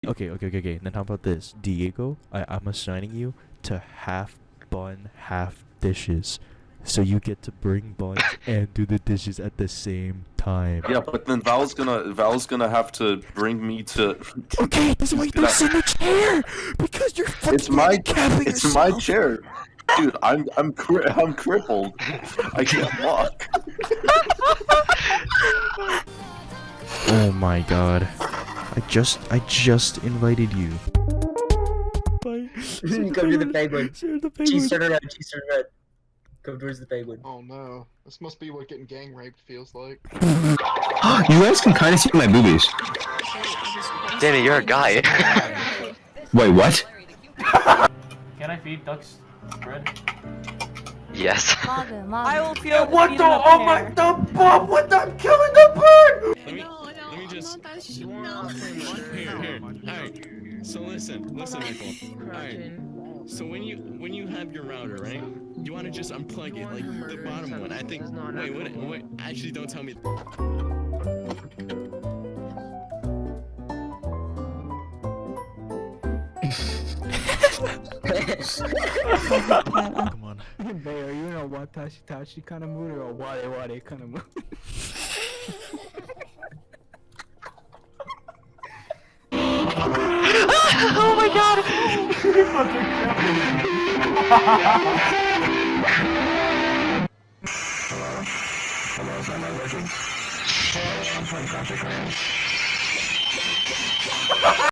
Okay. Then how about this? Diego, I'm assigning you to half bun, half dishes. So you get to bring buns and do the dishes at the same time. Yeah, but then Val's gonna have to bring me to. Okay, this is why you don't sit in a chair! Because you're fucking handicapping It's yourself! my chair, dude. I'm crippled. I can't walk. Oh my god. I just invited you. Bye. You come to the penguin. The Cheese turn around, cheese turn around. Come towards the penguin. Oh no, this must be what getting gang raped feels like. You guys can kind of see my boobies. Danny, you're a guy. Wait, what? Can I feed ducks bread? Yes. I will feel. What the? Oh my! The bomb! What the? I'm killing the bird! Let me just. Here. Alright. So listen, Michael. Alright. So when you have your router, right? You want to just unplug it, like the bottom one. I think. Wait. Actually, don't tell me. Come on. Hey, are you in a watashi-tashi kind of mood or a ware-ware kind of mood? Oh my god! Hello, is that my version?